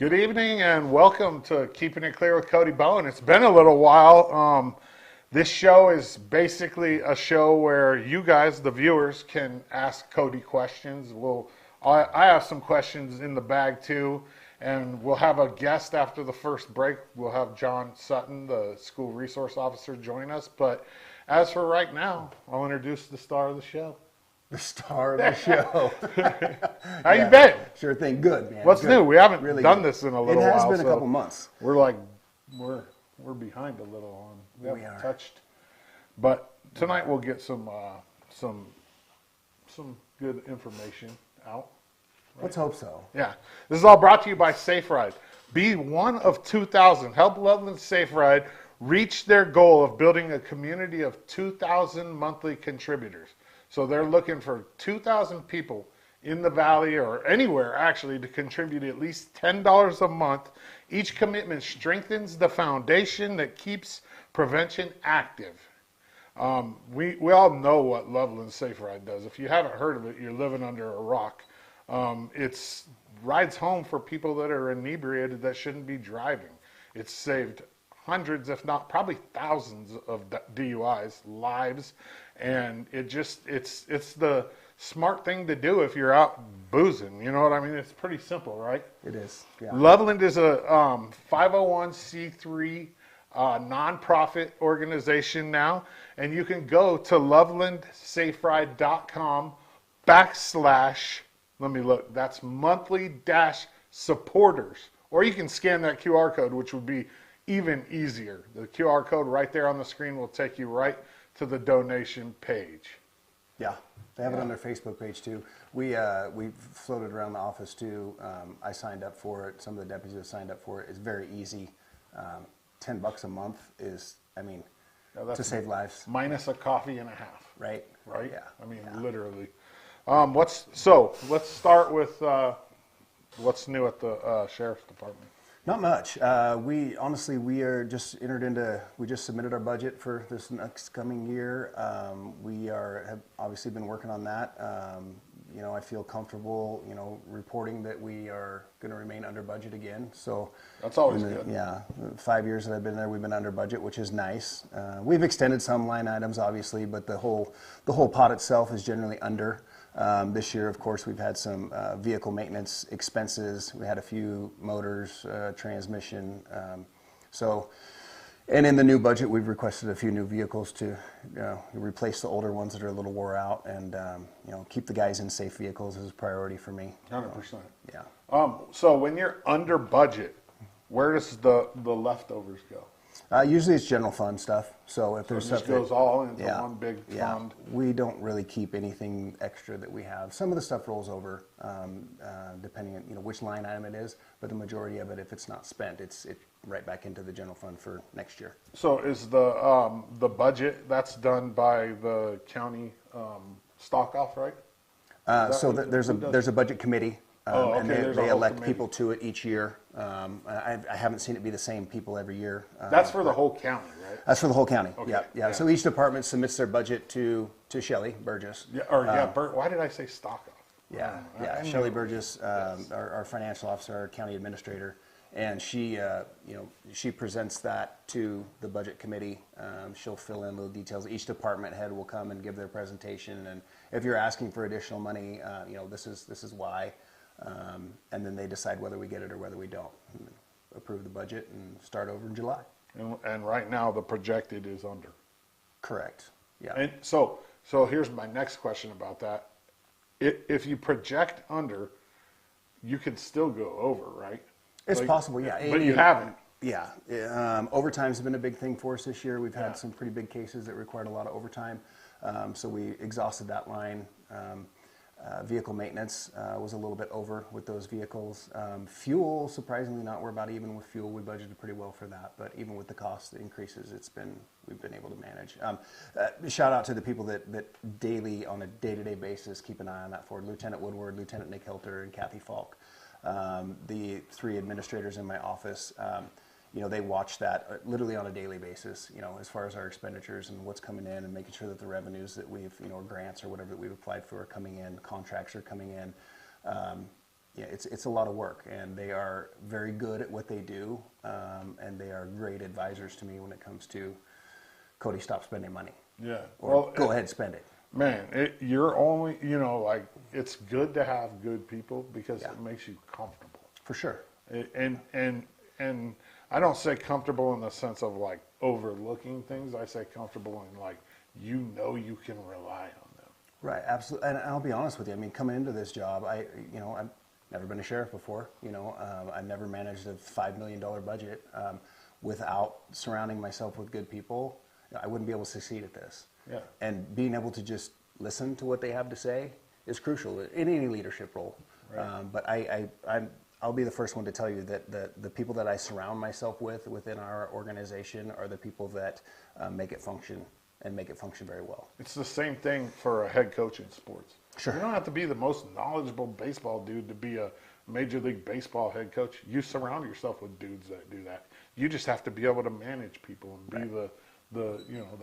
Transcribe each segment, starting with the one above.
Good evening and welcome to Keeping It Clear with Cody Bowen. It's been a little while. This show is basically a show where you guys, the viewers, can ask Cody questions. I have some questions in the bag too, and we'll have a guest after the first break. We'll have John Sutton, the school resource officer, join us. But as for right now, I'll introduce the star of the show. The star of the show. How you been? Sure thing. Good, man. What's good. new? We haven't Really done good. this in a little while. It has been a so couple months. We're behind a little on. We haven't touched. But tonight we'll get some good information out. Right? Let's hope so. Yeah. This is all brought to you by Safe Ride. Be one of 2,000. Help Loveland Safe Ride reach their goal of building a community of 2,000 monthly contributors. So they're looking for 2,000 people in the valley or anywhere actually to contribute at least $10 a month. Each commitment strengthens the foundation that keeps prevention active. We all know what Loveland Safe Ride does. If you haven't heard of it, you're living under a rock. It's rides home for people that are inebriated that shouldn't be driving. It's saved hundreds, if not probably thousands of DUIs, lives, and it's the smart thing to do if you're out boozing. You know what I mean? It's pretty simple, right? It is. Yeah. Loveland is a 501c3 nonprofit organization now, and you can go to lovelandsaferide.com/ let me look. That's monthly-supporters, or you can scan that QR code, which would be even easier. The QR code right there on the screen will take you right to the donation page. Yeah. They have it on their Facebook page too. We floated around the office too. I signed up for it. Some of the deputies have signed up for it. It's very easy. $10 a month is, to save lives. Minus a coffee and a half. Right. Right? Yeah. Literally. Let's start with what's new at the Sheriff's Department. Not much. We are just we just submitted our budget for this next coming year. We have obviously been working on that. I feel comfortable, reporting that we are going to remain under budget again. So that's always good. Yeah, 5 years that I've been there, we've been under budget, which is nice. We've extended some line items, obviously, but the whole pot itself is generally under. This year, of course, we've had some vehicle maintenance expenses. We had a few motors, transmission. And in the new budget, we've requested a few new vehicles to replace the older ones that are a little wore out, and keep the guys in safe vehicles is a priority for me. 100%. Yeah. So when you're under budget, where does the leftovers go? Usually it's general fund stuff. So if there's it just goes all into yeah, one big yeah. fund. We don't really keep anything extra that we have. Some of the stuff rolls over, depending on which line item it is. But the majority of it, if it's not spent, it's right back into the general fund for next year. So is the budget that's done by the county stock off, right? There's a budget committee. And they elect committee. people to it each year. I haven't seen it be the same people every year. That's for the whole county, right? That's for the whole county. Okay. Yeah. So each department submits their budget to Shelley Burgess. Why did I say stock off? Shelley Burgess, our financial officer, our county administrator, and she presents that to the budget committee. She'll fill in the details. Each department head will come and give their presentation, and if you're asking for additional money, this is why. And then they decide whether we get it or whether we don't. And approve the budget and start over in July. And right now the projected is under. Correct. Yeah. And so here's my next question about that. If you project under, you can still go over, right? It's possible, yeah. But you haven't. Yeah. Overtime's been a big thing for us this year. We've had some pretty big cases that required a lot of overtime. So we exhausted that line. Vehicle maintenance was a little bit over with those vehicles. Fuel, surprisingly not. We're about even with fuel. We budgeted pretty well for that, but even with the cost increases, we've been able to manage. Shout out to the people that daily, on a day-to-day basis, keep an eye on that forward. Lieutenant Woodward, Lieutenant Nick Hilter, and Kathy Falk. The three administrators in my office. They watch that literally on a daily basis, as far as our expenditures and what's coming in and making sure that the revenues that we've, or grants or whatever that we've applied for are coming in, contracts are coming in. yeah, it's a lot of work, and they are very good at what they do, and they are great advisors to me when it comes to, Cody, stop spending money. Yeah. Or go ahead, spend it. Man, you're only, like, it's good to have good people because Yeah. it makes you comfortable. For sure. And I don't say comfortable in the sense of like overlooking things. I say comfortable in like, you can rely on them. Right, absolutely. And I'll be honest with you. I mean, coming into this job, I've never been a sheriff before. I've never managed a $5 million budget. Without surrounding myself with good people, I wouldn't be able to succeed at this. Yeah. And being able to just listen to what they have to say is crucial in any leadership role. Right. But I'll be the first one to tell you that the people that I surround myself with within our organization are the people that make it function and make it function very well. It's the same thing for a head coach in sports. Sure. You don't have to be the most knowledgeable baseball dude to be a Major League Baseball head coach. You surround yourself with dudes that do that. You just have to be able to manage people and be the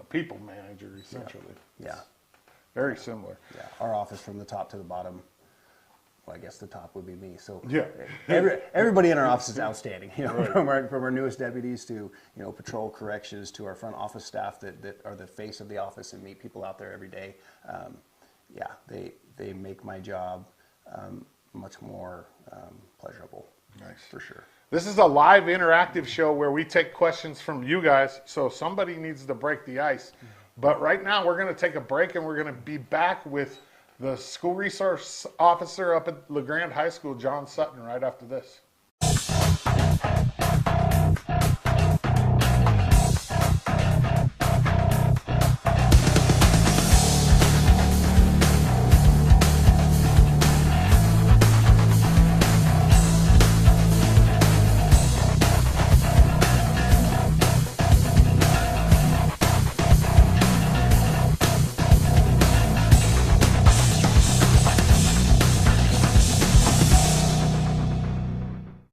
people manager essentially. Yeah. Very similar. Yeah. Our office from the top to the bottom. Well, I guess the top would be me. So yeah, everybody in our office is outstanding. Right. From our newest deputies to patrol corrections to our front office staff that are the face of the office and meet people out there every day. They make my job much more pleasurable. Nice, for sure. This is a live interactive show where we take questions from you guys. So somebody needs to break the ice. But right now we're going to take a break and we're going to be back with the school resource officer up at LeGrand High School, John Sutton, right after this.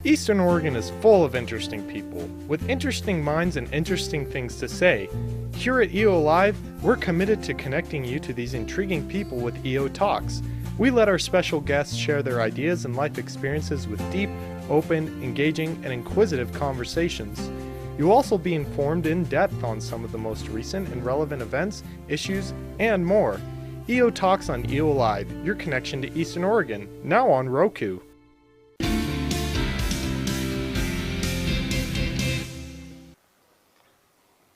Eastern Oregon is full of interesting people, with interesting minds and interesting things to say. Here at EO Live, we're committed to connecting you to these intriguing people with EO Talks. We let our special guests share their ideas and life experiences with deep, open, engaging, and inquisitive conversations. You'll also be informed in depth on some of the most recent and relevant events, issues, and more. EO Talks on EO Live, your connection to Eastern Oregon, now on Roku.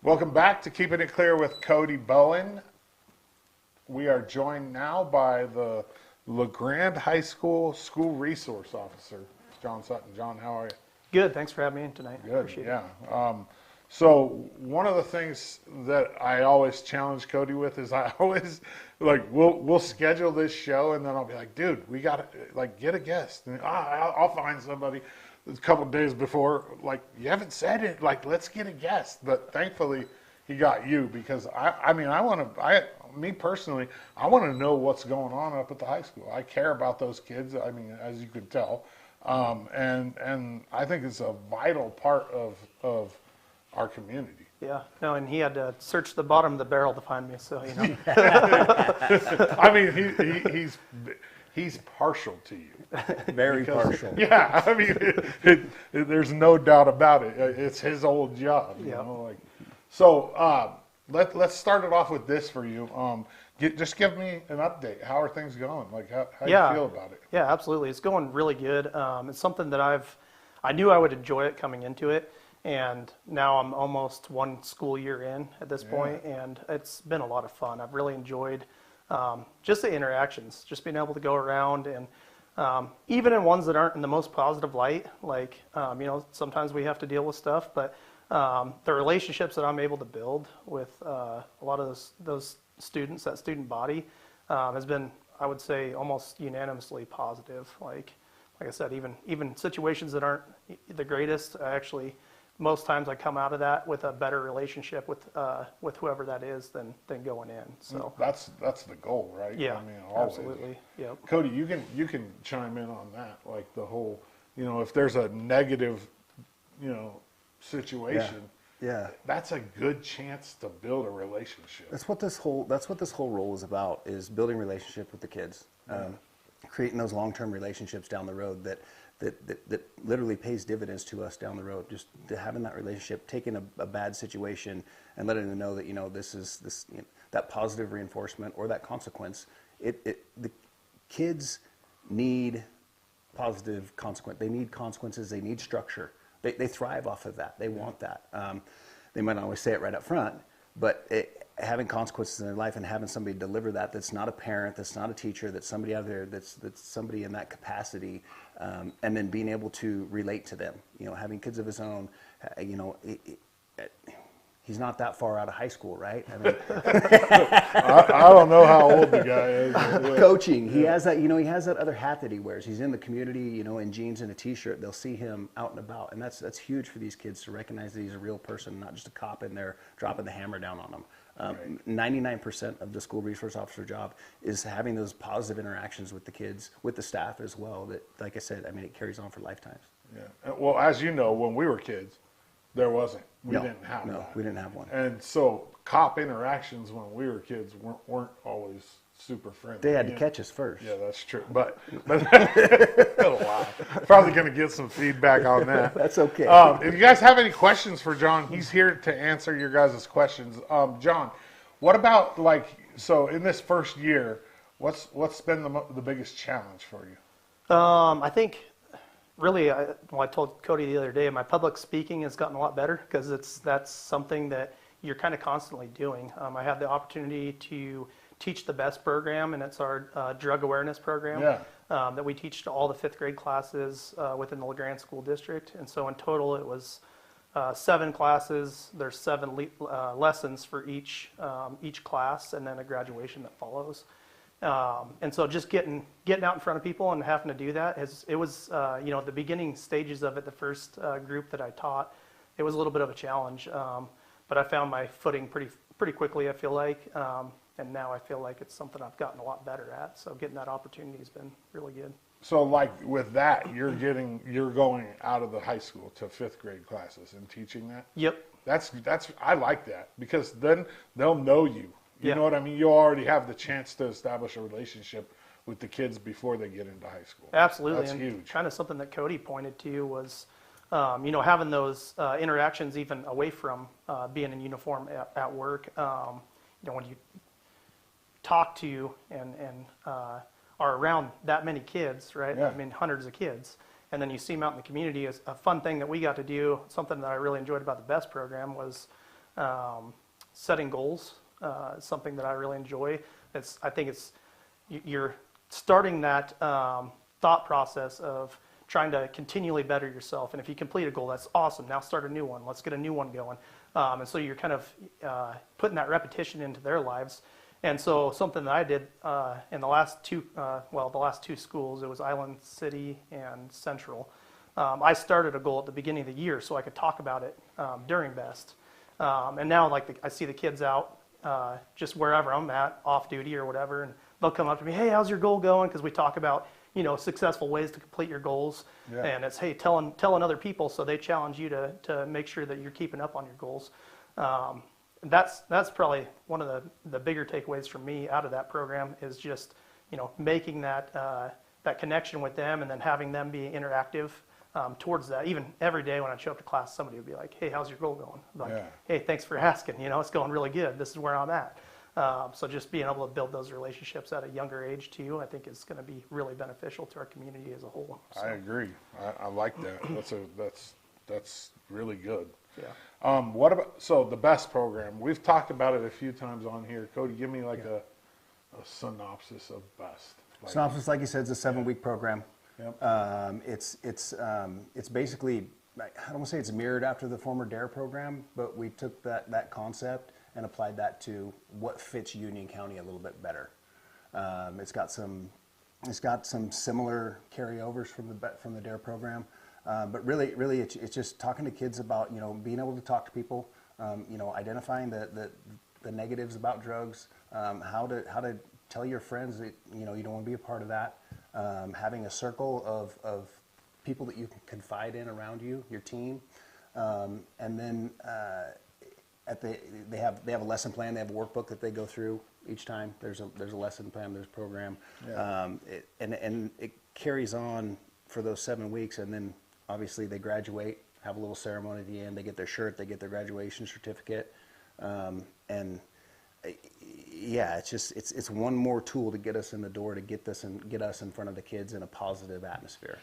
Welcome back to Keeping It Clear with Cody Bowen. We are joined now by the LeGrand High School School Resource Officer, John Sutton. John, how are you? Good. Thanks for having me in tonight. Good. Appreciate yeah. it. So one of the things that I always challenge Cody with is I always we'll schedule this show and then I'll be like, dude, we got to get a guest. And I'll find somebody. A couple of days before, you haven't said it, let's get a guest. But thankfully, he got you because me personally, I want to know what's going on up at the high school. I care about those kids. I mean, as you could tell, and I think it's a vital part of our community. Yeah. No, and he had to search the bottom of the barrel to find me. So I mean, he's partial to you. Very partial. Yeah, I mean, there's no doubt about it. It's his old job. You know? So let's start it off with this for you. Just give me an update. How are things going? How do you feel about it? Yeah, absolutely. It's going really good. It's something that I knew I would enjoy it coming into it. And now I'm almost one school year in at this point, and it's been a lot of fun. I've really enjoyed just the interactions, just being able to go around and even in ones that aren't in the most positive light, sometimes we have to deal with stuff, but the relationships that I'm able to build with a lot of those students, that student body, has been, I would say, almost unanimously positive. Like I said, even situations that aren't the greatest, most times I come out of that with a better relationship with whoever that is than going in. So that's the goal, right? Yeah, I mean, always. absolutely. Yep. Cody, you can chime in on that, the whole, if there's a negative, situation. Yeah. That's a good chance to build a relationship. That's what this whole role is about, is building relationship with the kids. creating those long-term relationships down the road that literally pays dividends to us down the road. Just to having that relationship, taking a bad situation and letting them know that, you know, that positive reinforcement or that consequence. The kids need positive consequence. They need consequences. They need structure. They thrive off of that. They want that. They might not always say it right up front, but having consequences in their life and having somebody deliver that's not a parent, that's not a teacher, that's somebody out there, that's somebody in that capacity, and then being able to relate to them. You know, having kids of his own, you know, he's not that far out of high school, right? I mean, I don't know how old the guy is. Coaching, he has that, you know, he has that other hat that he wears. He's in the community, you know, in jeans and a t-shirt. They'll see him out and about, and that's huge for these kids to recognize that he's a real person, not just a cop in there dropping the hammer down on them. 99% of the school resource officer job is having those positive interactions with the kids, with the staff as well. That, like I said, I mean, it carries on for lifetimes. Yeah. Well, as you know, when we were kids, there wasn't. We didn't have that. No, we didn't have one. And so cop interactions when we were kids weren't always super friendly. They had to catch us first. Yeah, that's true. But probably going to get some feedback on that. That's okay. If you guys have any questions for John, he's here to answer your guys' questions. John, what about so in this first year, what's been the biggest challenge for you? I think really, I told Cody the other day, my public speaking has gotten a lot better because that's something that you're kind of constantly doing. I had the opportunity to teach the BEST program, and it's our drug awareness program that we teach to all the 5th grade classes within the LeGrand School District. And so in total, it was 7 classes. There's 7 lessons for each class, and then a graduation that follows. And so just getting out in front of people and having to do that, it was you know, the beginning stages of it, the first group that I taught, it was a little bit of a challenge. But I found my footing pretty quickly, I feel like. And now I feel like it's something I've gotten a lot better at. So getting that opportunity has been really good. So with that, you're going out of the high school to 5th grade classes and teaching that? Yep. I like that, because then they'll know you. You know what I mean? You already have the chance to establish a relationship with the kids before they get into high school. Absolutely. That's and huge. Kind of something that Cody pointed to was, you know, having those interactions even away from being in uniform at work. You know, when you talk to and are around that many kids, right? Yeah. I mean, hundreds of kids. And then you see them out in the community. Is a fun thing that we got to do, something that I really enjoyed about the BEST program was setting goals. Something that I really enjoy. I think you're starting that thought process of trying to continually better yourself. And if you complete a goal, that's awesome. Now start a new one. Let's get a new one going. And so you're kind of putting that repetition into their lives. And so something that I did in the last two schools, it was Island City and Central. I started a goal at the beginning of the year so I could talk about it during BEST. And now I see the kids out just wherever I'm at, off duty or whatever, and they'll come up to me, hey, how's your goal going? Because we talk about, you know, successful ways to complete your goals. Yeah. And it's, hey, telling other people, so they challenge you to make sure that you're keeping up on your goals. That's probably one of the bigger takeaways for me out of that program is just, you know, making that connection with them and then having them be interactive towards that. Even every day when I show up to class, somebody would be like, hey, how's your goal going? Like, hey, thanks for asking. You know, it's going really good. This is where I'm at. So just being able to build those relationships at a younger age too, I think is going to be really beneficial to our community as a whole. So. I agree. I like that. That's really good. Yeah. What about the BEST program? We've talked about it a few times on here. Cody, give me a synopsis of BEST. Synopsis, like you said, is a 7-week program. Yep. It's basically, I don't want to say it's mirrored after the former DARE program, but we took that concept and applied that to what fits Union County a little bit better. It's got some similar carryovers from the DARE program, but really it's just talking to kids about, you know, being able to talk to people, you know, identifying the negatives about drugs, how to tell your friends that, you know, you don't want to be a part of that. Having a circle of people that you can confide in around you, your team, and then they have a lesson plan. They have a workbook that they go through each time. There's a lesson plan. There's a program, and it carries on for those 7 weeks, and then obviously they graduate, have a little ceremony at the end. They get their shirt, they get their graduation certificate, and yeah, it's one more tool to get us in the door, to get us in front of the kids in a positive atmosphere.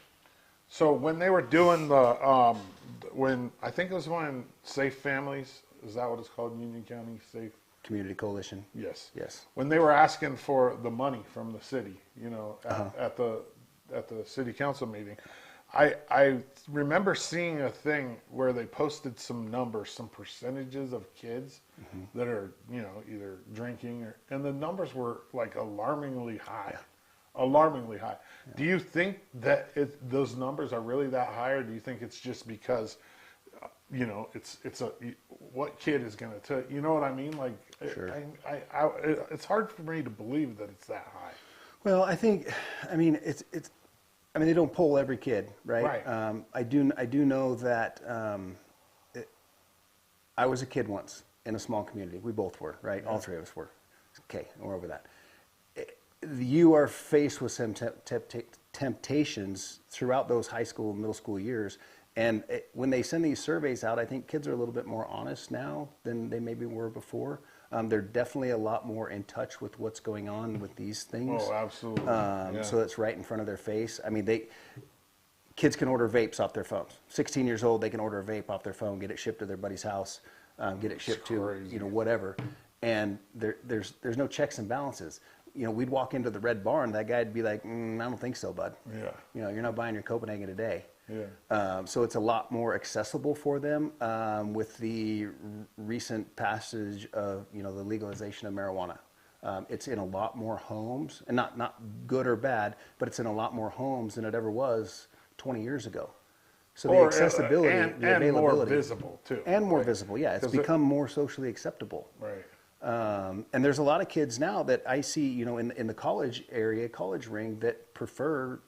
So when they were doing the, when I think it was when Safe Families, is that what it's called, Union County Safe? Community Coalition. Yes. Yes. When they were asking for the money from the city, at the city council meeting, I remember seeing a thing where they posted some numbers, some percentages of kids that are, either drinking and the numbers were like alarmingly high. Yeah. Alarmingly high. Yeah. Do you think that those numbers are really that high, or do you think it's just because, what kid is going to, you know what I mean? Like, sure. It's hard for me to believe that it's that high. Well, they don't poll every kid, right? Right. I do know that I was a kid once in a small community. We both were, right? Yeah. All three of us were. Okay, we're over that. You are faced with some temptations throughout those high school and middle school years. And when they send these surveys out, I think kids are a little bit more honest now than they maybe were before. They're definitely a lot more in touch with what's going on with these things. Oh, absolutely. So it's right in front of their face. I mean, kids can order vapes off their phones. 16 years old, they can order a vape off their phone, get it shipped to their buddy's house, get it shipped to whatever. And there's no checks and balances. We'd walk into the Red Barn, that guy'd be like, I don't think so, bud. Yeah. You're not buying your Copenhagen today. Yeah. So it's a lot more accessible for them with the recent passage of the legalization of marijuana. It's in a lot more homes, and not good or bad, but it's in a lot more homes than it ever was 20 years ago. So the accessibility, the availability, and more visible too. And more visible, yeah. It's become more socially acceptable. Right. And there's a lot of kids now that I see, in the college area, college ring, that prefer,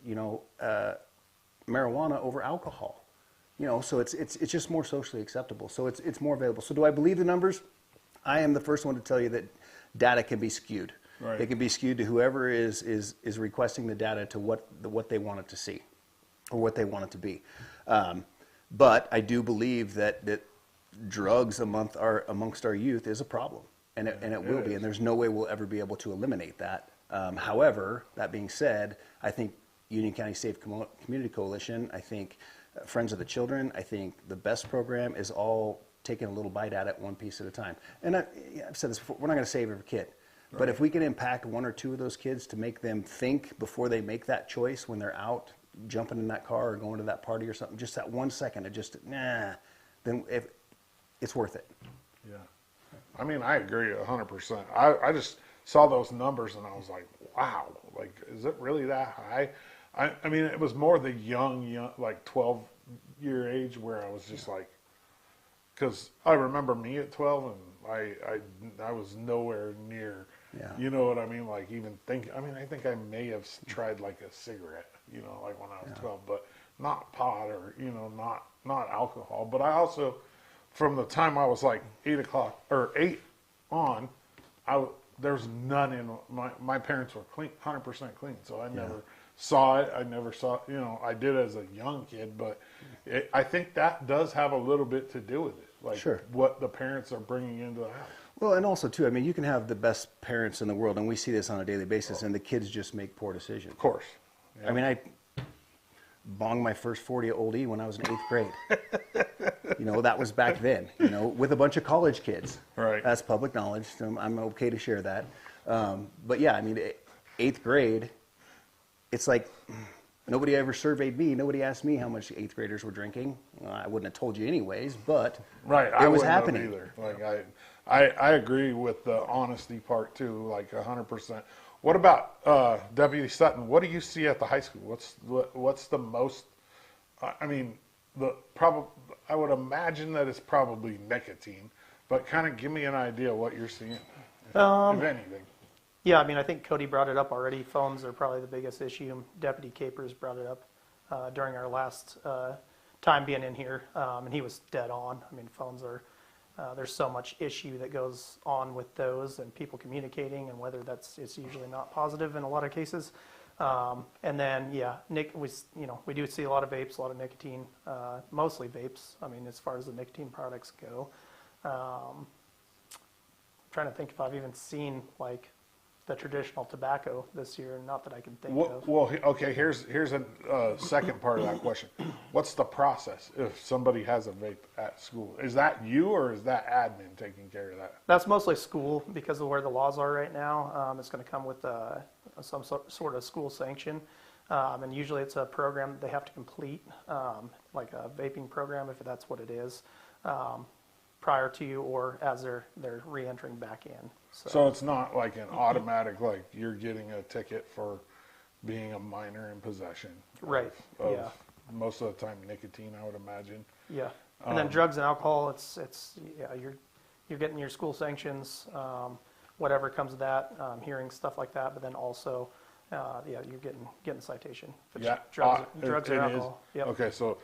marijuana over alcohol. So it's just more socially acceptable. So it's more available. So do I believe the numbers? I am the first one to tell you that data can be skewed. Right. It can be skewed to whoever is requesting the data to what they want it to see, or what they want it to be. But I do believe that drugs amongst our youth is a problem. And it will be, and there's no way we'll ever be able to eliminate that. However, that being said, I think Union County Safe Community Coalition, I think Friends of the Children, I think the best program is all taking a little bite at it one piece at a time. And I've said this before, we're not going to save every kid. Right. But if we can impact one or two of those kids to make them think before they make that choice when they're out jumping in that car or going to that party or something, just that 1 second of then it's worth it. Yeah. I mean, I agree 100%. I just saw those numbers and I was like, wow, like, is it really that high? I mean, it was more the young, like 12-year age where I was just like, because I remember me at 12 and I was nowhere near, you know what I mean? Like even I think I may have tried like a cigarette, like when I was 12, but not pot or, not alcohol. But I also, from the time I was like 8 on, there was none in my parents were clean, 100% clean. So I never saw it. I never saw, I did as a young kid, but I think that does have a little bit to do with it. Like what the parents are bringing into the house. Well, and also too, I mean, you can have the best parents in the world, and we see this on a daily basis, and the kids just make poor decisions. Of course. Yeah. I mean, I bonged my first 40 Old E when I was in 8th grade. That was back then, with a bunch of college kids. Right. That's public knowledge. So I'm okay to share that. But yeah, I mean, 8th grade, it's like nobody ever surveyed me. Nobody asked me how much 8th graders were drinking. Well, I wouldn't have told you anyways, but it was happening. Either. Like I agree with the honesty part too, like 100%. What about Deputy Sutton? What do you see at the high school? What's the most? I mean, I would imagine that it's probably nicotine, but kind of give me an idea what you're seeing, if anything. Yeah, I mean, I think Cody brought it up already. Phones are probably the biggest issue. Deputy Capers brought it up during our last time being in here, and he was dead on. I mean, phones are there's so much issue that goes on with those and people communicating, and whether it's usually not positive in a lot of cases. And then, we do see a lot of vapes, a lot of nicotine, mostly vapes. I mean, as far as the nicotine products go. I'm trying to think if I've even seen like the traditional tobacco this year. Not that I can think of. Well, okay. Here's a second part of that question. What's the process if somebody has a vape at school? Is that you, or is that admin taking care of that? That's mostly school because of where the laws are right now. It's going to come with some sort of school sanction, and usually it's a program that they have to complete, like a vaping program, if that's what it is, prior to or as they're re-entering back in. So it's not like an automatic, like you're getting a ticket for being a minor in possession. Right. Of most of the time nicotine, I would imagine. Yeah. And then drugs and alcohol, you're getting your school sanctions, whatever comes of that, hearing stuff like that, but then also you're getting citation. Drugs or alcohol. Yep. Okay, so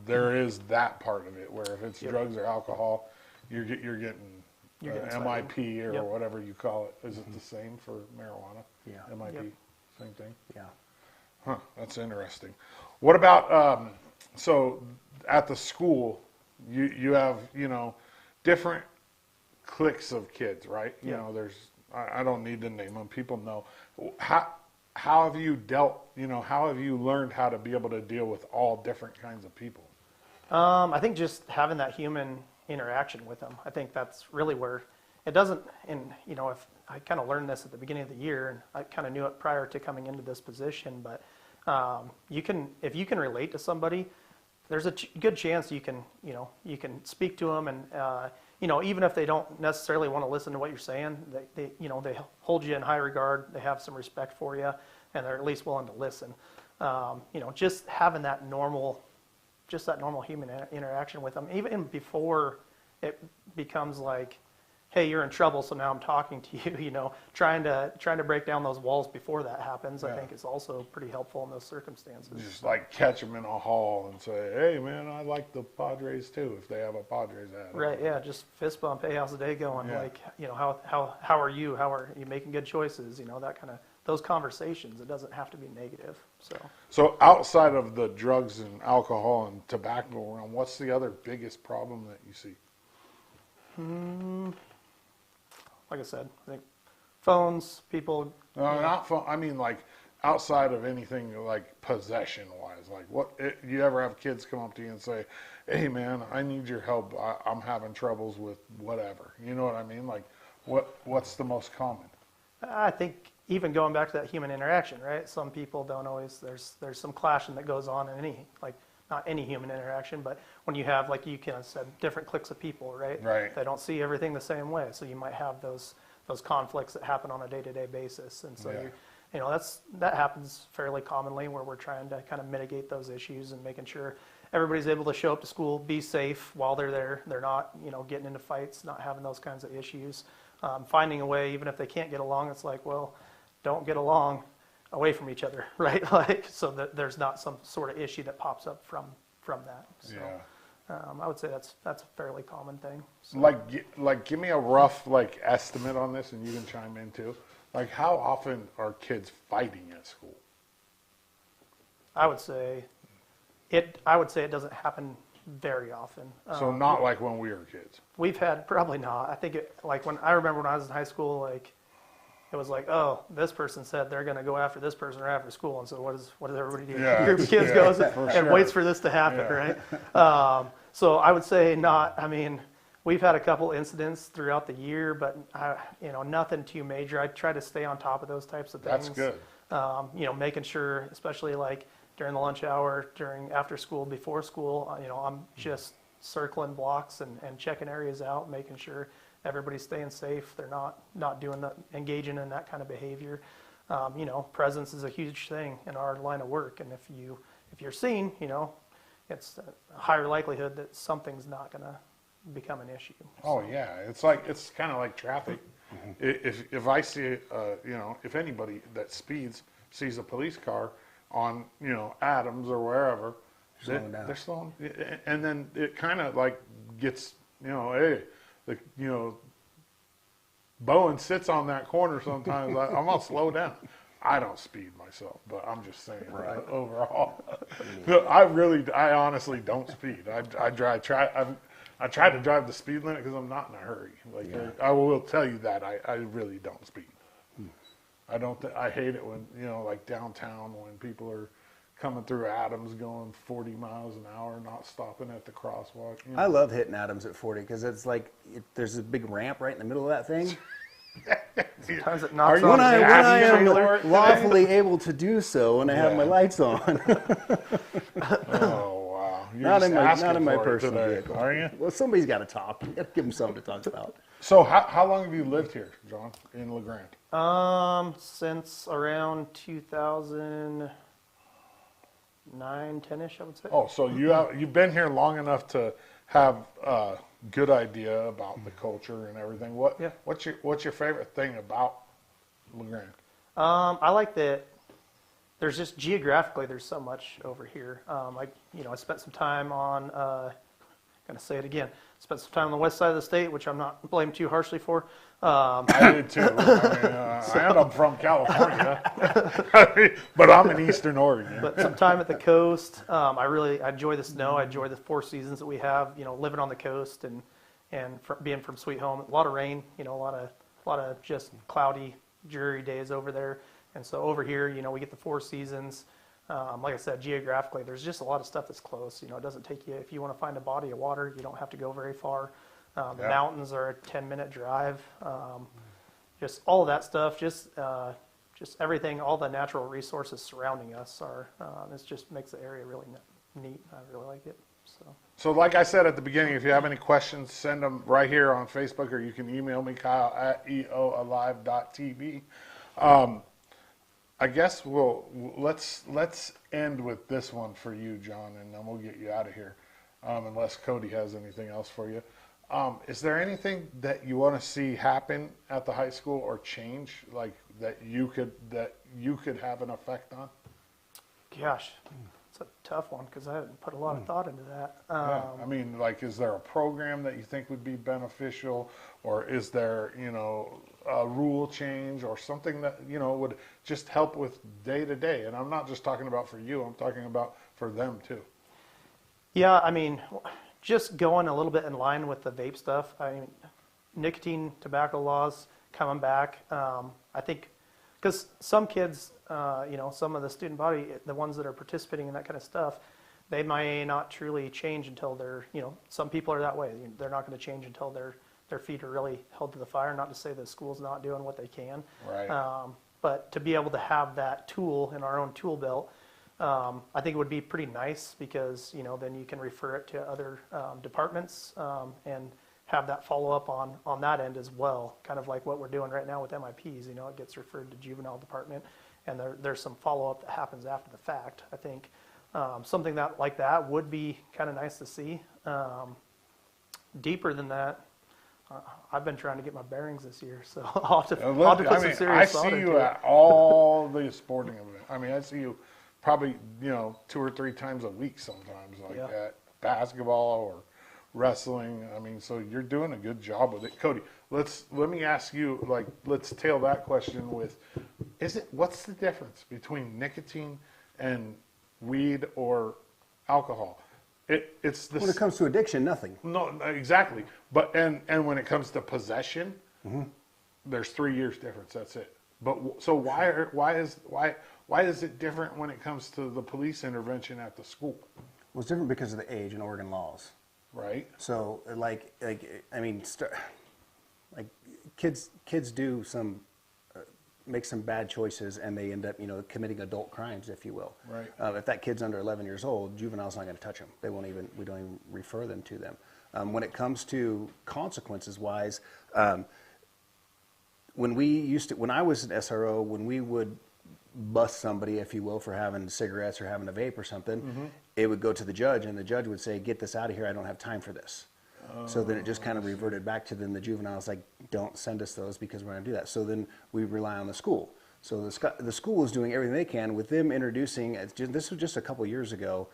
there is that part of it where if it's drugs or alcohol, you're getting MIP or whatever you call it. Is it the same for marijuana? Yeah. MIP, same thing? Yeah. Huh, that's interesting. What about, so at the school, you have, different cliques of kids, right? You know, I don't need to name them. People know. How have you dealt, how have you learned how to be able to deal with all different kinds of people? I think just having that human interaction with them. I think that's really where it doesn't, and if I kind of learned this at the beginning of the year, and I kind of knew it prior to coming into this position, but if you can relate to somebody, there's a good chance you can speak to them, and even if they don't necessarily want to listen to what you're saying, they hold you in high regard, they have some respect for you, and they're at least willing to listen. Just having that normal human interaction with them, even before it becomes like, hey, you're in trouble, so now I'm talking to you. Trying to break down those walls before that happens, I think is also pretty helpful in those circumstances. Just like catch them in a hall and say, hey, man, I like the Padres too, if they have a Padres ad. Right, yeah, just fist bump, hey, how's the day going? Yeah. Like, how are you? How are you making good choices? That kind of, those conversations, it doesn't have to be negative. So outside of the drugs and alcohol and tobacco realm, what's the other biggest problem that you see? Like I said, I think phones, people. No, not phone. I mean, like outside of anything like possession wise. Like, you ever have kids come up to you and say, "Hey, man, I need your help. I'm having troubles with whatever." You know what I mean? Like, what's the most common? I think even going back to that human interaction, right? Some people don't always. There's some clashing that goes on in any, like, not any human interaction, but when you have, like you kind of said, different cliques of people, right? Right. They don't see everything the same way, so you might have those conflicts that happen on a day-to-day basis, and so that happens fairly commonly, where we're trying to kind of mitigate those issues and making sure everybody's able to show up to school, be safe while they're there. They're not, getting into fights, not having those kinds of issues. Finding a way, even if they can't get along, it's like, well, don't get along away from each other, right? Like, so that there's not some sort of issue that pops up from that. So, I would say that's a fairly common thing. So. Like, give me a rough estimate on this, and you can chime in too. Like, how often are kids fighting at school? I would say it doesn't happen very often. So not like when we were kids. We've had, probably not. I think when I remember when I was in high school, it was like, oh, this person said they're going to go after this person or after school, and so what does everybody do? Yeah, Your kids goes and waits for this to happen, right? So I would say not. I mean, we've had a couple incidents throughout the year, but nothing too major. I try to stay on top of those types of things. That's good. Making sure, especially during the lunch hour, after school, before school, I'm just circling blocks and checking areas out, making sure everybody's staying safe. They're not engaging in that kind of behavior. Presence is a huge thing in our line of work, and if you're seen, it's a higher likelihood that something's not going to become an issue. Oh yeah, it's kind of like traffic. If I see if anybody that speeds sees a police car on Adams or wherever, they're slowing, and then it kind of gets hey, Bowen sits on that corner sometimes. I'm gonna slow down. I don't speed myself, but I'm just saying overall. I honestly don't speed. I try to drive the speed limit because I'm not in a hurry. I will tell you that I really don't speed. I don't. I hate it when like downtown when people are coming through Adams going 40 miles an hour, not stopping at the crosswalk. I love hitting Adams at 40 because it's like there's a big ramp right in the middle of that thing. Sometimes it knocks you on When I am trailer lawfully able to do so when I have my lights on. Oh wow! You're Not just in my asking for it personal today, vehicle. are you? Well, somebody's got to talk. You got to give them something to talk about. So how long have you lived here, John, in LeGrand? Since around 2009, 10-ish, I would say. Oh, so you've been here long enough to have a good idea about the culture and everything. What's your favorite thing about LeGrand? I like that there's just geographically there's so much over here. I spent some time on gonna say it again. Spent some time on the west side of the state, which I'm not blamed too harshly for. I did too. I'm from California, but I'm in Eastern Oregon. But some time at the coast. I enjoy the snow. I enjoy the 4 seasons that we have. Living on the coast and being from Sweet Home. A lot of rain. A lot of just cloudy, dreary days over there. And so over here, we get the 4 seasons. Like I said, geographically, there's just a lot of stuff that's close. It doesn't take you, if you want to find a body of water, you don't have to go very far. The mountains are a 10-minute drive. Just all of that stuff, just everything, all the natural resources surrounding us it just makes the area really neat. I really like it. So like I said at the beginning, if you have any questions, send them right here on Facebook, or you can email me, Kyle@eoalive.tv. I guess let's end with this one for you, John, and then we'll get you out of here, unless Cody has anything else for you. Is there anything that you want to see happen at the high school or change, like that you could have an effect on? Gosh, it's a tough one because I haven't put a lot of thought into that. I mean, is there a program that you think would be beneficial, or is there, a rule change or something that, would just help with day to day? And I'm not just talking about for you, I'm talking about for them too. Yeah, I mean, just going a little bit in line with the vape stuff. I mean, nicotine, tobacco laws coming back. I think because some kids, some of the student body, the ones that are participating in that kind of stuff, they may not truly change until they're, some people are that way. They're not going to change until their feet are really held to the fire. Not to say the school's not doing what they can. Right. But to be able to have that tool in our own tool belt, I think it would be pretty nice because, then you can refer it to other departments and have that follow up on that end as well. Kind of like what we're doing right now with MIPs. It gets referred to juvenile department, and there's some follow up that happens after the fact. I think something like that would be kind of nice to see. Deeper than that, I've been trying to get my bearings this year, so I'll have to put some serious thought into it. I see you at all the sporting events. I mean, I see you probably 2 or 3 times a week sometimes, at basketball or wrestling. I mean, so you're doing a good job with it. Cody, let me ask you, let's tail that question with, what's the difference between nicotine and weed or alcohol? It's this. When it comes to addiction, nothing. No, exactly. But and when it comes to possession, there's 3 years difference. That's it. But so why is it different when it comes to the police intervention at the school? Well, it's different because of the age and Oregon laws. Right. So kids do make some bad choices, and they end up committing adult crimes, if you will. Right. If that kid's under 11 years old, juvenile's not going to touch them. We don't even refer them to them. When it comes to consequences wise, when I was an SRO, when we would bust somebody, if you will, for having cigarettes or having a vape or something, it would go to the judge, and the judge would say, "Get this out of here. I don't have time for this." So then it just kind of reverted back to then the juveniles don't send us those because we're going to do that. So then we rely on the school. So the school is doing everything they can with them introducing. This was just a couple years ago.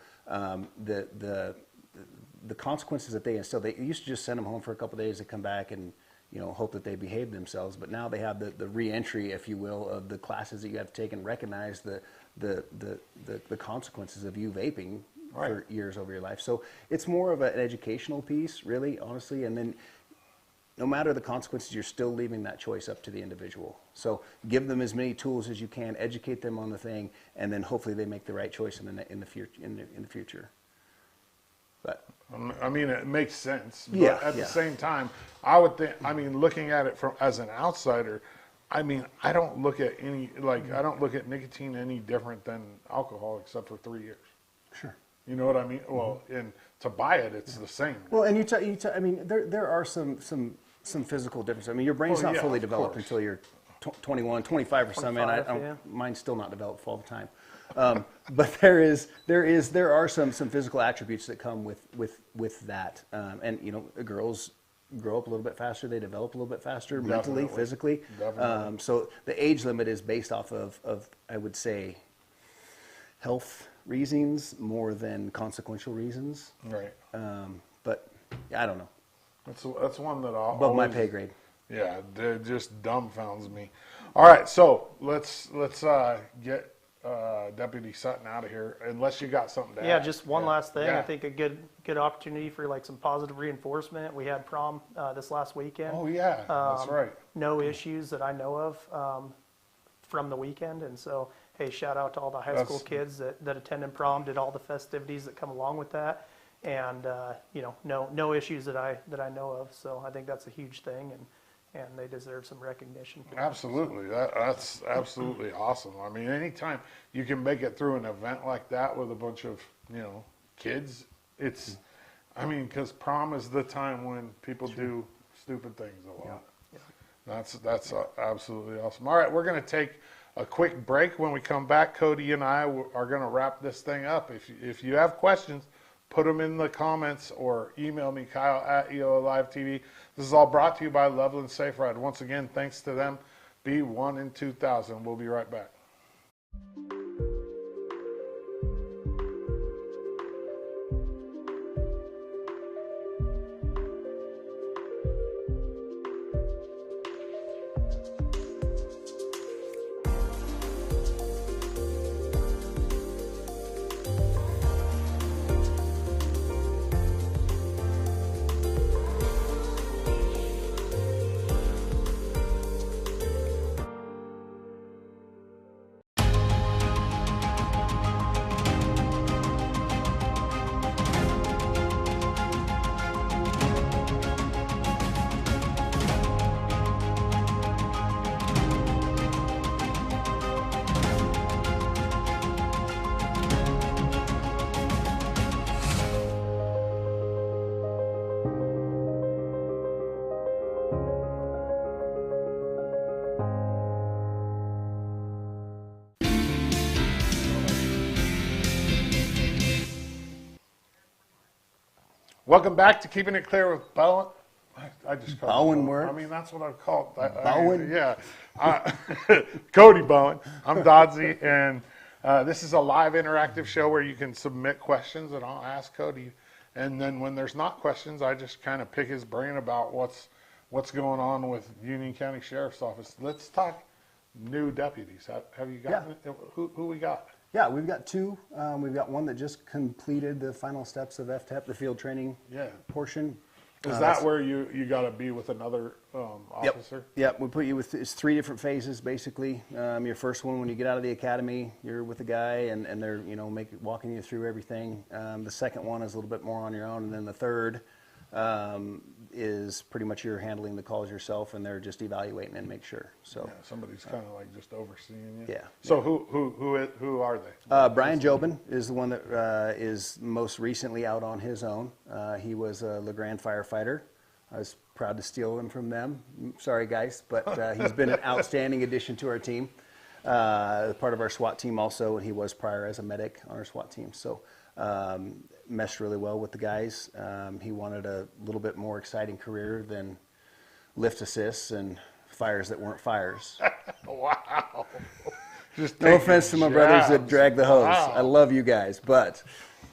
the consequences that they instill. They used to just send them home for a couple of days to come back and hope that they behave themselves. But now they have the re-entry, if you will, of the classes that you have to take and recognize the consequences of you vaping for years over your life. So it's more of an educational piece, really, honestly. And then no matter the consequences, you're still leaving that choice up to the individual. So give them as many tools as you can, educate them on the thing, and then hopefully they make the right choice in the future. But I mean, it makes sense. But Yeah, at yeah. the same time, I would think. I mean, looking at it as an outsider, I mean, I don't look at I don't look at nicotine any different than alcohol, except for 3 years. sure. You know what I mean? Well, and to buy it, it's the same. Well, and I mean, there are some physical differences. I mean, your brain's not fully of developed course. until you're 21, 25 or something. 25, yeah. Mine's still not developed all the time. But there are some physical attributes that come with that. And girls grow up a little bit faster. They develop a little bit faster mentally, Definitely. physically. Definitely. So the age limit is based off of I would say health reasons more than consequential reasons. Right. But I don't know. That's one that I'll Above my always- pay grade. Yeah, it just dumbfounds me. All right, so let's get Deputy Sutton out of here, unless you got something to add. Yeah, just one last thing. Yeah. I think a good opportunity for like some positive reinforcement. We had prom this last weekend. Oh yeah, that's right. No issues that I know of from the weekend, and so hey, shout out to all the high school That's- kids that attended prom, did all the festivities that come along with that, and no issues that I know of. So I think that's a huge thing, and they deserve some recognition. Absolutely, that's absolutely awesome. I mean, anytime you can make it through an event like that with a bunch of kids, it's, I mean, because prom is the time when people do stupid things a lot. That's absolutely awesome. All right, we're going to take a quick break. When we come back, Cody and I are going to wrap this thing up. If you have questions, put them in the comments or email me, Kyle at EO Live TV. This is all brought to you by Loveland Safe Ride. Once again, thanks to them. Be 1 in 2000. We'll be right back. Welcome back to Keeping It Clear with Bowen. I just called Bowen him works. I mean, that's what I call it. Bowen? Yeah. Cody Bowen. I'm Dodsey, and this is a live interactive show where you can submit questions, and I'll ask Cody. And then when there's not questions, I just kind of pick his brain about what's going on with Union County Sheriff's Office. Let's talk new deputies. Have you got who we got? Yeah, we've got two. We've got one that just completed the final steps of FTEP, the field training portion. Is that where you got to be with another officer? Yep, we put you with, it's 3 different phases basically. Your first one, when you get out of the academy, you're with a guy and they're walking you through everything. The second one is a little bit more on your own, and then the third is pretty much you're handling the calls yourself, and they're just evaluating and make sure. So Yeah, somebody's kind of like just overseeing you. Yeah. So who are they? Brian Jobin is the one that is most recently out on his own. He was a LeGrand firefighter. I was proud to steal him from them. Sorry, guys, but he's been an outstanding addition to our team. Part of our SWAT team also, and he was prior as a medic on our SWAT team. So meshed really well with the guys. He wanted a little bit more exciting career than lift assists and fires that weren't fires. Wow. Just No offense to my brothers that drag the hose. Wow. I love you guys, but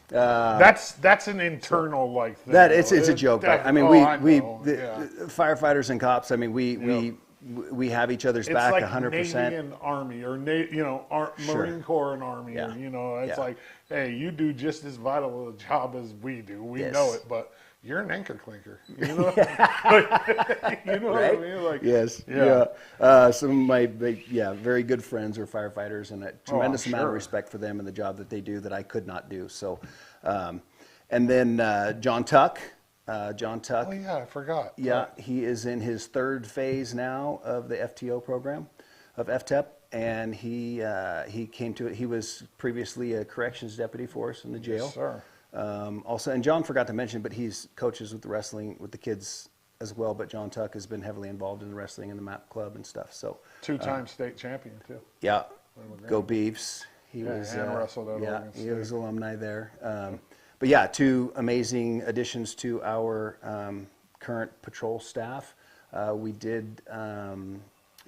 That's an internal like thing. That it's though. a joke. But, I mean, firefighters and cops. I mean, we have each other's It's back like 100%. Navy and Army, or Marine Corps and Army, Yeah. it's Yeah. like, hey, you do just as vital a job as we do. We Yes. know it, but you're an anchor clinker. You know, you know Right? what I mean? Like, Yes. yeah. Some of my very good friends are firefighters, and a tremendous amount of sure. respect for them and the job that they do that I could not do. So, and then John Tuck. John Tuck. Oh yeah, I forgot. Yeah, he is in his third phase now of the FTO program, of FTEP, and he came to it. He was previously a corrections deputy for us in the jail. Yes, sir. Also, and John forgot to mention, but he's coaches with the wrestling with the kids as well. But John Tuck has been heavily involved in the wrestling and the MAP club and stuff. So Two-time state champion too. yeah, go Beefs. He was and wrestled at Oregon he State. was alumni there. But yeah, two amazing additions to our current patrol staff. We did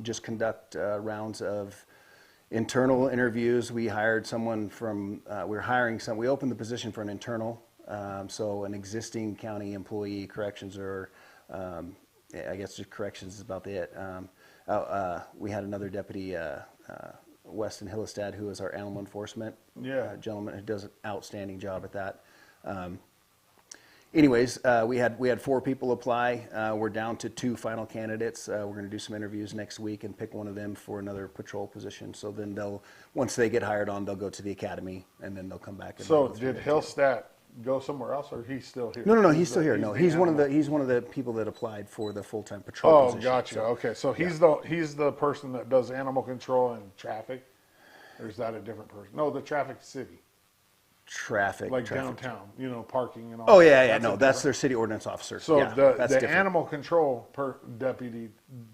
just conduct rounds of internal interviews. We hired someone from. We opened the position for an internal, so an existing county employee. Corrections or I guess just corrections is about it. We had another deputy. Weston Hillestad, who is our animal enforcement gentleman, who does an outstanding job at that. Anyways, we had 4 people apply. We're down to 2 final candidates. We're going to do some interviews next week and pick one of them for another patrol position. So then once they get hired on, they'll go to the academy and then they'll come back. And So did Hillstat go somewhere else, or he's still here? No, he's still here. No, he's one of the people that applied for the full-time patrol position. Gotcha. So, Okay, so he's the person that does animal control and traffic, or is that a different person? No, the traffic city, traffic, downtown, parking and all. Oh yeah. That's No, that's their city ordinance officer. So yeah, the that's different. animal control deputy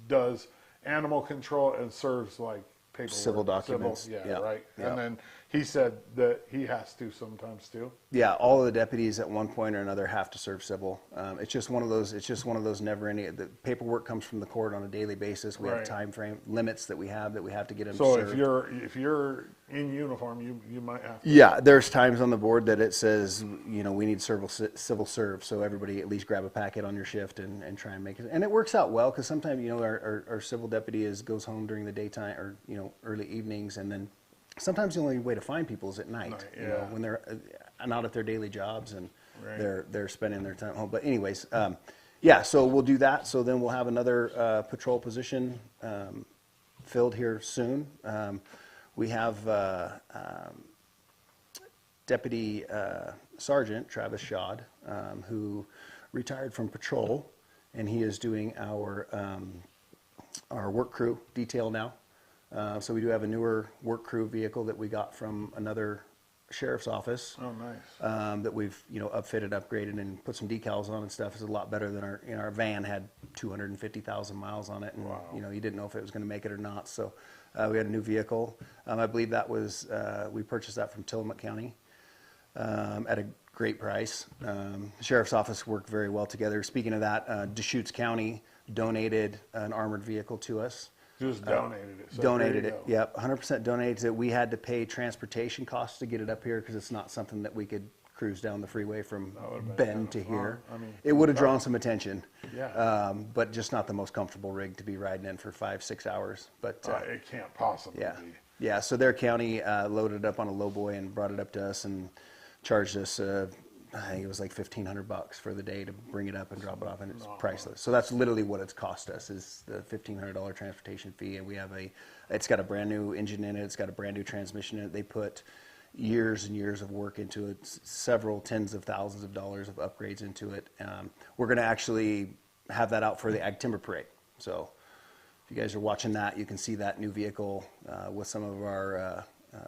does animal control and serves like paperwork, Civil documents. Civil, Yeah. right. Yeah. And then he said that he has to sometimes too. Yeah, all of the deputies at one point or another have to serve civil. It's just one of those. It's just one of those never-ending. The paperwork comes from the court on a daily basis. We have Right. time frame limits that we have to get them. So served. if you're in uniform, you might have to. Yeah, there's times on the board that it says, we need civil serve, so everybody at least grab a packet on your shift and try and make it. And it works out well because sometimes, our civil deputy goes home during the daytime or, early evenings, and then sometimes the only way to find people is at night, when they're not at their daily jobs and Right. they're spending their time at home. But anyways, so we'll do that. So then we'll have another patrol position filled here soon. We have Deputy Sergeant Travis Shod, who retired from patrol, and he is doing our work crew detail now. So we do have a newer work crew vehicle that we got from another sheriff's office. Oh, nice. That we've upfitted, upgraded, and put some decals on and stuff. It's a lot better than our van had 250,000 miles on it, and Wow. You didn't know if it was going to make it or not. So we had a new vehicle. I believe that was we purchased that from Tillamook County at a great price. The sheriff's office worked very well together. Speaking of that, Deschutes County donated an armored vehicle to us. Just donated it. So Donated there it. you go. Yep, 100% donated it. We had to pay transportation costs to get it up here because it's not something that we could cruise down the freeway from would've been Bend to kinda here. fun. I mean, It would have drawn some attention. Yeah. But just not the most comfortable rig to be riding in for 5-6 hours. But It can't possibly yeah, be. yeah. So their county loaded it up on a lowboy and brought it up to us and charged us. I think it was like $1,500 for the day to bring it up and drop it off, and it's priceless. So that's literally what it's cost us is the $1,500 transportation fee, and we have it's got a brand new engine in it, it's got a brand new transmission in it. They put years and years of work into it, several tens of thousands of dollars of upgrades into it. We're going to actually have that out for the Ag Timber Parade. So if you guys are watching that, you can see that new vehicle with some of our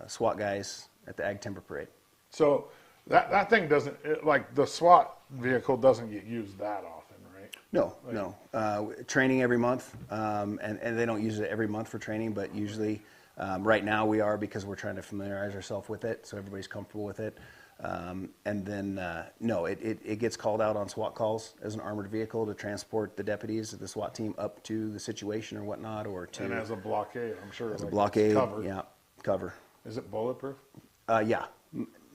SWAT guys at the Ag Timber Parade. So that thing doesn't, like the SWAT vehicle doesn't get used that often, right? No. Training every month, and they don't use it every month for training, but usually right now we are because we're trying to familiarize ourselves with it so everybody's comfortable with it. And then, it gets called out on SWAT calls as an armored vehicle to transport the deputies of the SWAT team up to the situation or whatnot, or to... And as a blockade, I'm sure. As a like, blockade, cover. yeah, cover. Is it bulletproof? Yeah.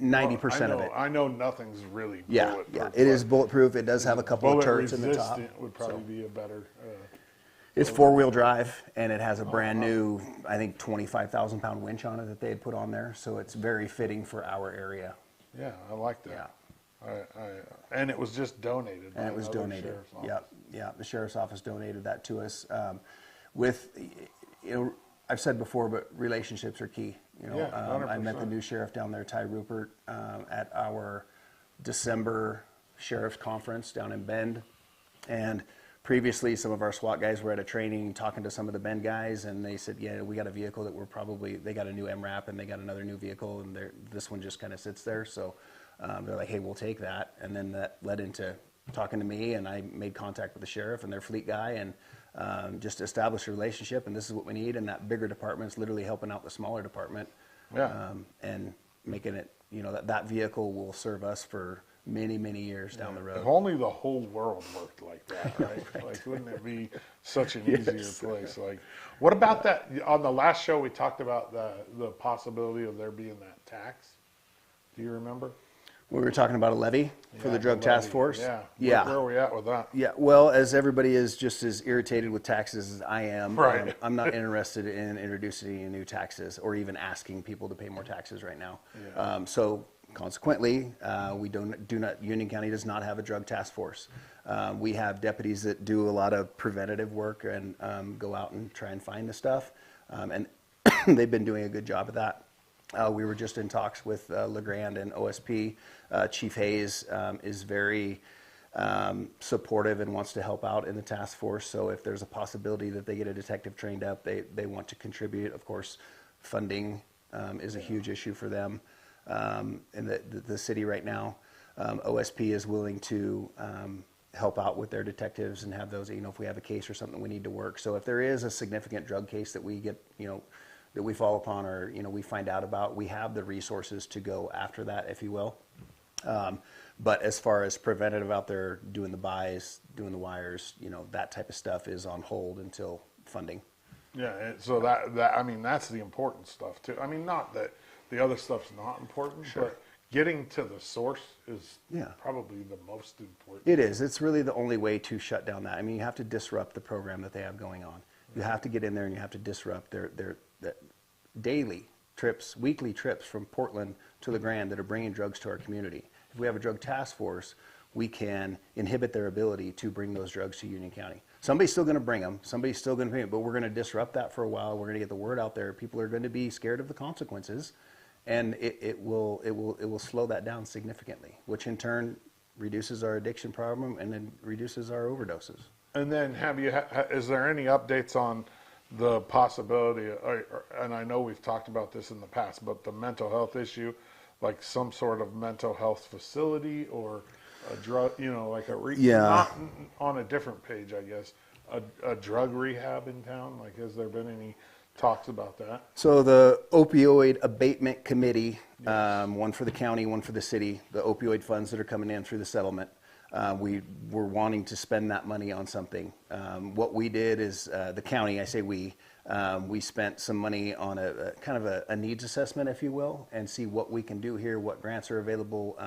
90% Well, of it. I know nothing's really Yeah, bulletproof. yeah, it is but bulletproof. It does have a couple of bullet turrets in the top. resistant would probably be a better. It's 4-wheel drive, and it has a brand new, I think, 25,000 pound winch on it that they had put on there. So it's very fitting for our area. Yeah, I like that. And it was just donated. And by it was another donated. sheriff's office. Yeah. The sheriff's office donated that to us. I've said before, but relationships are key. Yeah, I met the 100%. new sheriff down there, Ty Rupert, at our December sheriff's conference down in Bend, and previously some of our SWAT guys were at a training talking to some of the Bend guys, and they said, yeah, we got a vehicle that they got a new MRAP and they got another new vehicle, and this one just kind of sits there. So they're like, hey, we'll take that. And then that led into talking to me, and I made contact with the sheriff and their fleet guy, and just established a relationship, and this is what we need. And that bigger department's literally helping out the smaller department, and making it, that vehicle will serve us for many, many years down the road. If only the whole world worked like that, right? Right. Like, wouldn't it be such an easier place? Like, what about that? On the last show, we talked about the possibility of there being that tax. Do you remember? We were talking about a levy for the drug task force. Yeah. Where are we at with that? Yeah, well, as everybody is just as irritated with taxes as I am, Right. I'm not interested in introducing any new taxes or even asking people to pay more taxes right now. Yeah. So consequently, Union County does not have a drug task force. We have deputies that do a lot of preventative work and go out and try and find the stuff, and they've been doing a good job of that. We were just in talks with LeGrand and OSP. Chief Hayes is very supportive and wants to help out in the task force. So if there's a possibility that they get a detective trained up, they want to contribute. Of course, funding is a huge issue for them in the city right now. OSP is willing to help out with their detectives and have those, if we have a case or something we need to work. So if there is a significant drug case that we get, that we fall upon or, we find out about, we have the resources to go after that, if you will. But as far as preventative out there, doing the buys, doing the wires, that type of stuff is on hold until funding. Yeah, so that's the important stuff too. I mean, not that the other stuff's not important, but getting to the source is probably the most important. It is. It's really the only way to shut down that. I mean, you have to disrupt the program that they have going on. You have to get in there and you have to disrupt their daily trips, weekly trips from Portland to LeGrand that are bringing drugs to our community. If we have a drug task force, we can inhibit their ability to bring those drugs to Union County. Somebody's still going to bring them. Somebody's still going to bring them, but we're going to disrupt that for a while. We're going to get the word out there. People are going to be scared of the consequences, and it will slow that down significantly, which in turn reduces our addiction problem and then reduces our overdoses. And then is there any updates on the possibility, and I know we've talked about this in the past, but the mental health issue, like some sort of mental health facility or a drug, like not on a different page, I guess, a drug rehab in town? Like, has there been any talks about that? So the opioid abatement committee, one for the county, one for the city, the opioid funds that are coming in through the settlement, we were wanting to spend that money on something. What we did is, the county, I say we spent some money on a kind of a needs assessment, if you will, and see what we can do here, what grants are available,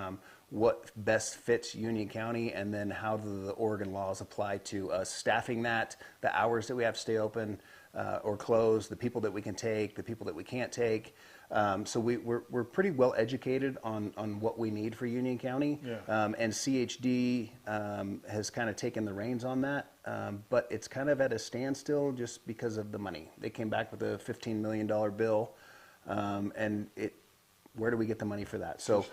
what best fits Union County, and then how do the Oregon laws apply to us staffing that, the hours that we have to stay open or closed, the people that we can take, the people that we can't take. So we're pretty well educated on what we need for Union County, and CHD has kind of taken the reins on that, but it's kind of at a standstill just because of the money. They came back with a $15 million bill, and where do we get the money for that? So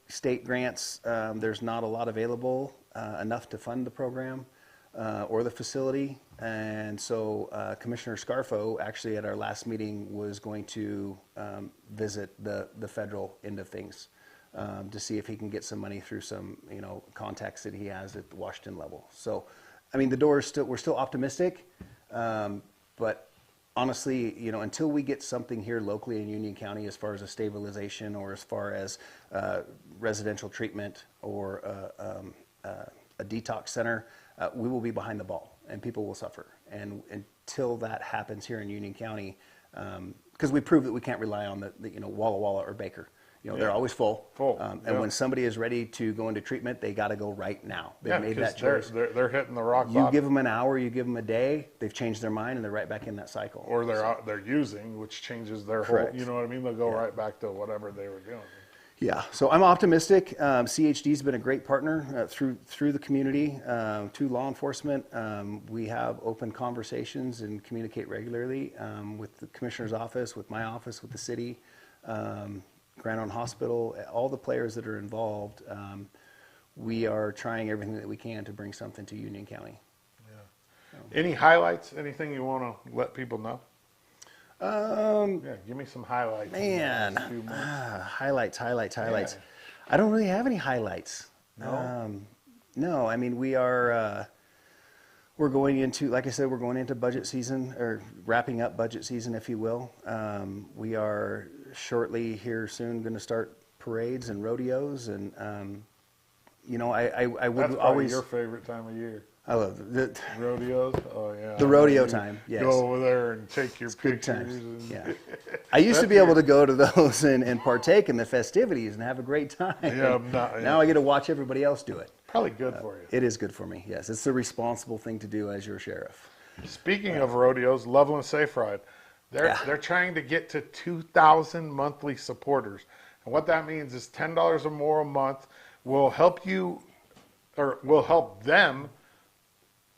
state grants, there's not a lot available, enough to fund the program or the facility. And so Commissioner Scarfo actually at our last meeting was going to visit the federal end of things to see if he can get some money through some contacts that he has at the Washington level. So I mean, we're still optimistic, but honestly, until we get something here locally in Union County as far as a stabilization or as far as residential treatment or a detox center, we will be behind the ball and people will suffer. And until that happens here in Union County, because we proved that we can't rely on the Walla Walla or Baker. They're always full. Full, And when somebody is ready to go into treatment, they got to go right now. They've made 'cause that choice. They're hitting the rock You bottom. give them an hour, you give them a day, they've changed their mind and they're right back in that cycle. Or they're using, which changes their Correct. whole, you know what I mean? They'll go right back to whatever they were doing. Yeah, so I'm optimistic. CHD's been a great partner through the community, to law enforcement. We have open conversations and communicate regularly with the commissioner's office, with my office, with the city, Grand Island Hospital, all the players that are involved. We are trying everything that we can to bring something to Union County. Any highlights? Anything you want to let people know? Yeah, give me some highlights. Man, in the last few months. highlights. I don't really have any highlights. No? No, I mean, we're going into, like I said, we're going into budget season, or wrapping up budget season, if you will. We are shortly here soon going to start parades and rodeos, and I would That's probably always. your favorite time of year. I love the Rodeos? Oh, yeah. The rodeo time, yes. Go over there and take your good pictures. times. And Yeah, I used to be able to go to those and partake in the festivities and have a great time. Yeah, I'm not- Now I get to watch everybody else do it. Probably good for you. It is good for me. Yes, it's the responsible thing to do as your sheriff. Speaking of rodeos, Loveland Safe Ride, they're trying to get to 2,000 monthly supporters. And what that means is $10 or more a month will help you, or will help them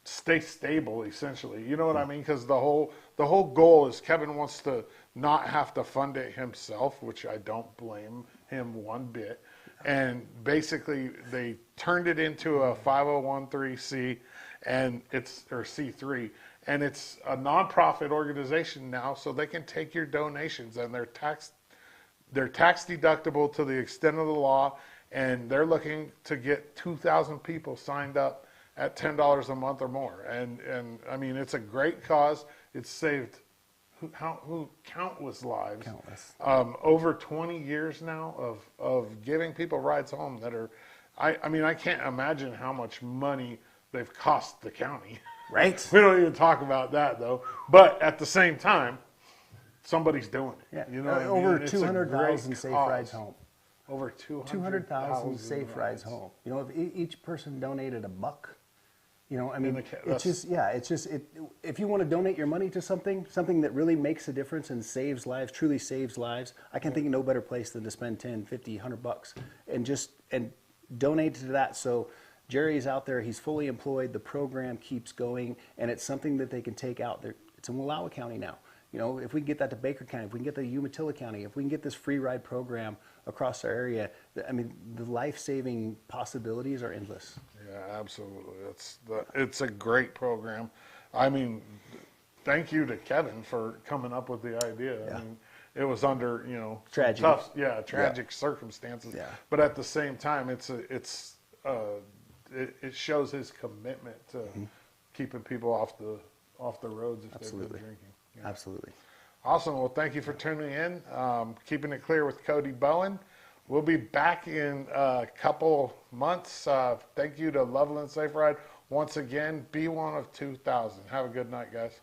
stay stable, essentially. You know what I mean? Because the whole goal is Kevin wants to not have to fund it himself, which I don't blame him one bit. And basically, they turned it into a 501(c)(3) and or C3, and it's a nonprofit organization now, so they can take your donations, and they're tax deductible to the extent of the law, and they're looking to get 2,000 people signed up at $10 a month or more. And I mean, it's a great cause. It's saved countless lives. Over 20 years now of giving people rides home that are, I mean, I can't imagine how much money they've cost the county. Right. We don't even talk about that though. But at the same time, somebody's doing it. Yeah. You know what I mean? Over It's a 200,000 great safe cause. rides home. Over 200,000 safe rides home. If each person donated $1, I mean, if you want to donate your money to something that really makes a difference and saves lives, truly saves lives, I can think of no better place than to spend 10, 50, $100 and donate to that. So Jerry's out there, he's fully employed, the program keeps going, and it's something that they can take out there. It's in Wallowa County now. If we can get that to Baker County, if we can get that to Umatilla County, if we can get this free ride program across our area, I mean, the life-saving possibilities are endless. Yeah, absolutely. It's a great program. I mean, thank you to Kevin for coming up with the idea. Yeah. I mean, it was under Tragic. tragic circumstances. Yeah. But at the same time, it shows his commitment to keeping people off the roads if they've been drinking. Yeah. Absolutely. Awesome. Well, thank you for tuning in. Keeping It Clear with Cody Bowen. We'll be back in a couple months. Thank you to Loveland Safe Ride. Once again, be one of 2,000. Have a good night, guys.